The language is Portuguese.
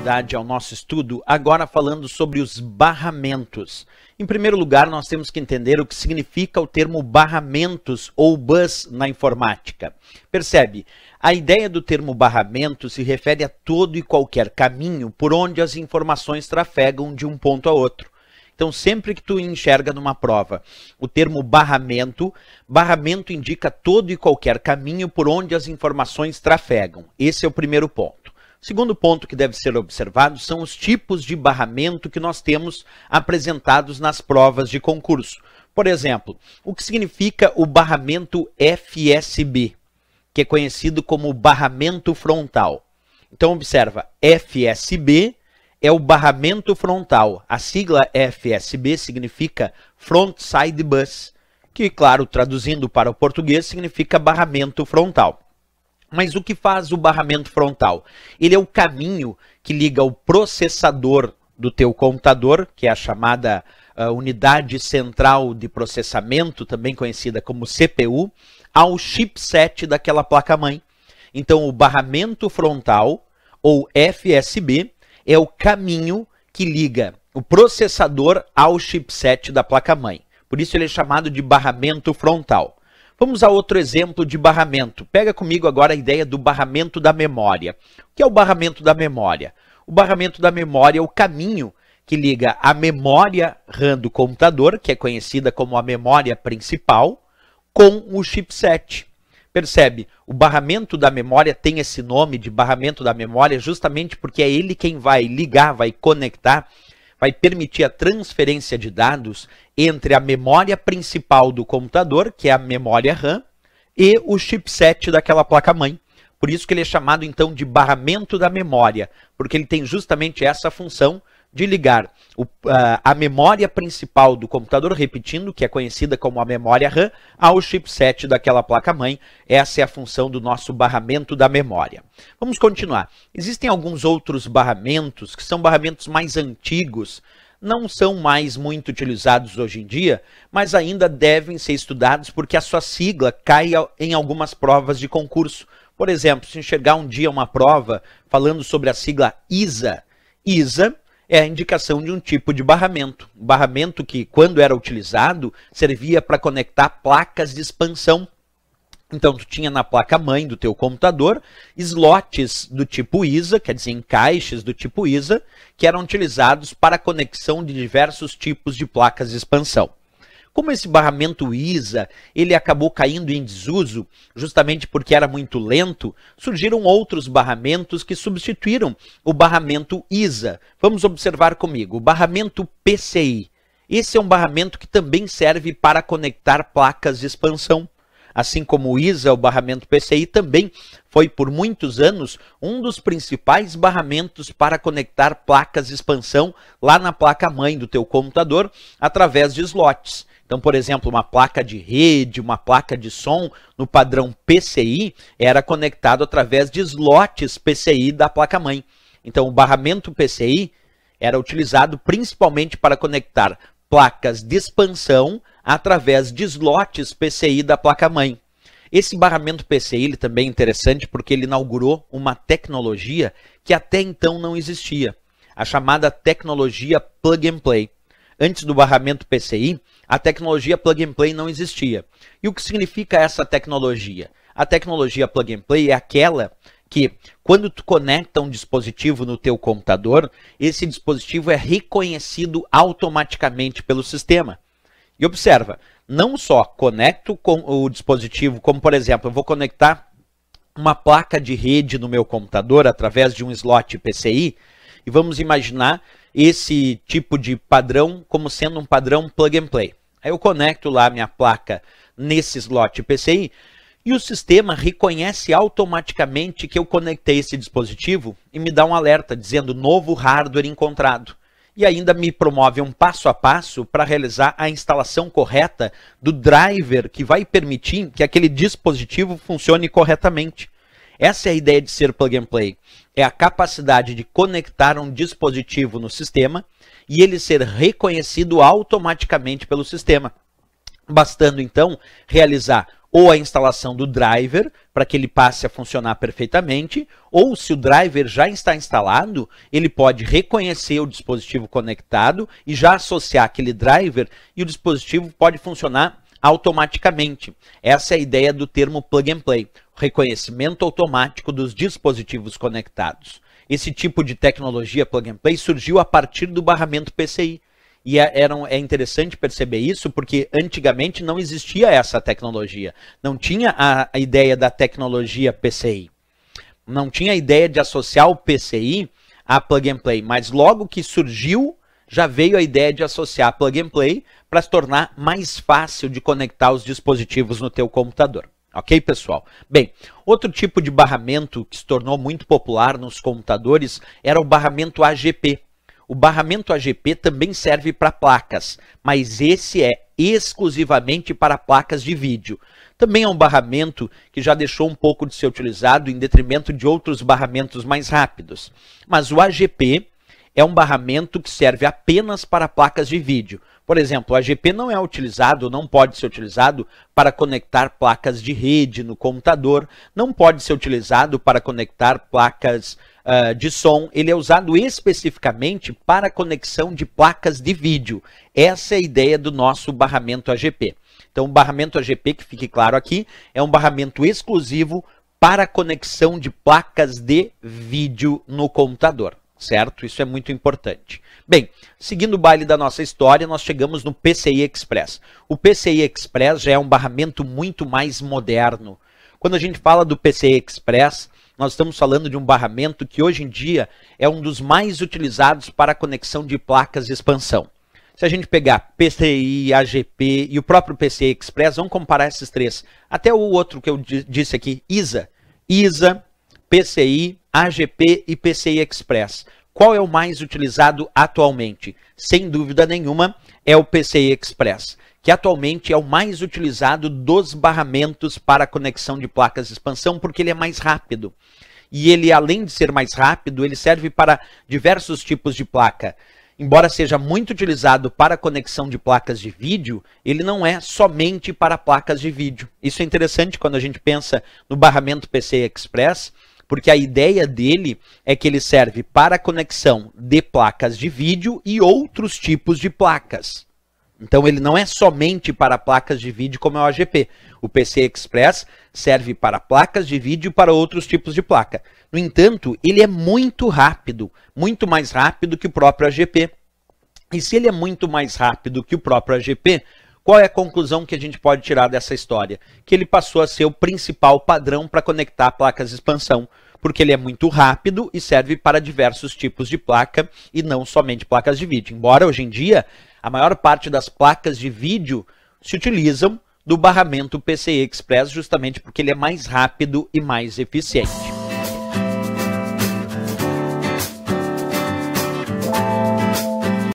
continuidade ao nosso estudo, agora falando sobre os barramentos. Em primeiro lugar, nós temos que entender o que significa o termo barramentos ou bus na informática. Percebe? A ideia do termo barramento se refere a todo e qualquer caminho por onde as informações trafegam de um ponto a outro. Então, sempre que tu enxerga numa prova o termo barramento, barramento indica todo e qualquer caminho por onde as informações trafegam. Esse é o primeiro ponto. O segundo ponto que deve ser observado são os tipos de barramento que nós temos apresentados nas provas de concurso. Por exemplo, o que significa o barramento FSB, que é conhecido como barramento frontal. Então, observa, FSB é o barramento frontal. A sigla FSB significa Front Side Bus, que, claro, traduzindo para o português, significa barramento frontal. Mas o que faz o barramento frontal? Ele é o caminho que liga o processador do teu computador, que é a chamada unidade central de processamento, também conhecida como CPU, ao chipset daquela placa-mãe. Então, o barramento frontal, ou FSB, é o caminho que liga o processador ao chipset da placa-mãe. Por isso ele é chamado de barramento frontal. Vamos a outro exemplo de barramento. Pega comigo agora a ideia do barramento da memória. O que é o barramento da memória? O barramento da memória é o caminho que liga a memória RAM do computador, que é conhecida como a memória principal, com o chipset. Percebe? O barramento da memória tem esse nome de barramento da memória justamente porque é ele quem vai ligar, vai conectar, vai permitir a transferência de dados entre a memória principal do computador, que é a memória RAM, e o chipset daquela placa-mãe. Por isso que ele é chamado então de barramento da memória, porque ele tem justamente essa função de ligar a memória principal do computador, repetindo, que é conhecida como a memória RAM, ao chipset daquela placa-mãe. Essa é a função do nosso barramento da memória. Vamos continuar. Existem alguns outros barramentos, que são barramentos mais antigos, não são mais muito utilizados hoje em dia, mas ainda devem ser estudados porque a sua sigla cai em algumas provas de concurso. Por exemplo, se enxergar um dia uma prova falando sobre a sigla ISA, ISA é a indicação de um tipo de barramento. Um barramento que, quando era utilizado, servia para conectar placas de expansão. Então, tu tinha na placa-mãe do teu computador slots do tipo ISA, quer dizer, encaixes do tipo ISA, que eram utilizados para a conexão de diversos tipos de placas de expansão. Como esse barramento ISA ele acabou caindo em desuso, justamente porque era muito lento, surgiram outros barramentos que substituíram o barramento ISA. Vamos observar comigo, o barramento PCI. Esse é um barramento que também serve para conectar placas de expansão. Assim como o ISA, o barramento PCI também foi por muitos anos um dos principais barramentos para conectar placas de expansão lá na placa-mãe do teu computador através de slots. Então, por exemplo, uma placa de rede, uma placa de som no padrão PCI era conectado através de slots PCI da placa-mãe. Então, o barramento PCI era utilizado principalmente para conectar placas de expansão através de slots PCI da placa-mãe. Esse barramento PCI ele também é interessante porque ele inaugurou uma tecnologia que até então não existia, a chamada tecnologia Plug and Play. Antes do barramento PCI, a tecnologia Plug and Play não existia. E o que significa essa tecnologia? A tecnologia Plug and Play é aquela que, quando tu conecta um dispositivo no teu computador, esse dispositivo é reconhecido automaticamente pelo sistema. E observa, não só conecto com o dispositivo, como por exemplo, eu vou conectar uma placa de rede no meu computador através de um slot PCI, e vamos imaginar esse tipo de padrão como sendo um padrão Plug and Play. Aí eu conecto lá a minha placa nesse slot PCI e o sistema reconhece automaticamente que eu conectei esse dispositivo e me dá um alerta dizendo novo hardware encontrado. E ainda me promove um passo a passo para realizar a instalação correta do driver que vai permitir que aquele dispositivo funcione corretamente. Essa é a ideia de ser Plug and Play. É a capacidade de conectar um dispositivo no sistema e ele ser reconhecido automaticamente pelo sistema. Bastando então realizar ou a instalação do driver, para que ele passe a funcionar perfeitamente, ou se o driver já está instalado, ele pode reconhecer o dispositivo conectado e já associar aquele driver e o dispositivo pode funcionar automaticamente. Essa é a ideia do termo plug and play, reconhecimento automático dos dispositivos conectados. Esse tipo de tecnologia plug and play surgiu a partir do barramento PCI. E é interessante perceber isso porque antigamente não existia essa tecnologia. Não tinha a ideia da tecnologia PCI. Não tinha a ideia de associar o PCI a plug and play. Mas logo que surgiu, já veio a ideia de associar plug and play para se tornar mais fácil de conectar os dispositivos no teu computador. Ok, pessoal? Bem, outro tipo de barramento que se tornou muito popular nos computadores era o barramento AGP. O barramento AGP também serve para placas, mas esse é exclusivamente para placas de vídeo. Também é um barramento que já deixou um pouco de ser utilizado em detrimento de outros barramentos mais rápidos. Mas o AGP é um barramento que serve apenas para placas de vídeo. Por exemplo, o AGP não é utilizado, não pode ser utilizado para conectar placas de rede no computador, não pode ser utilizado para conectar placas de som. Ele é usado especificamente para conexão de placas de vídeo. Essa é a ideia do nosso barramento AGP. Então, o barramento AGP, que fique claro aqui, é um barramento exclusivo para conexão de placas de vídeo no computador. Certo? Isso é muito importante. Bem, seguindo o baile da nossa história, nós chegamos no PCI Express. O PCI Express já é um barramento muito mais moderno. Quando a gente fala do PCI Express, nós estamos falando de um barramento que hoje em dia é um dos mais utilizados para a conexão de placas de expansão. Se a gente pegar PCI, AGP e o próprio PCI Express, vamos comparar esses três. Até o outro que eu disse aqui, ISA, PCI, AGP e PCI Express. Qual é o mais utilizado atualmente? Sem dúvida nenhuma, é o PCI Express, que atualmente é o mais utilizado dos barramentos para conexão de placas de expansão, porque ele é mais rápido. E ele, além de ser mais rápido, ele serve para diversos tipos de placa. Embora seja muito utilizado para conexão de placas de vídeo, ele não é somente para placas de vídeo. Isso é interessante quando a gente pensa no barramento PCI Express, porque a ideia dele é que ele serve para a conexão de placas de vídeo e outros tipos de placas. Então ele não é somente para placas de vídeo como é o AGP. O PCI Express serve para placas de vídeo e para outros tipos de placa. No entanto, ele é muito rápido, muito mais rápido que o próprio AGP. E se ele é muito mais rápido que o próprio AGP, qual é a conclusão que a gente pode tirar dessa história? Que ele passou a ser o principal padrão para conectar placas de expansão, porque ele é muito rápido e serve para diversos tipos de placa e não somente placas de vídeo. Embora hoje em dia a maior parte das placas de vídeo se utilizam do barramento PCI Express justamente porque ele é mais rápido e mais eficiente.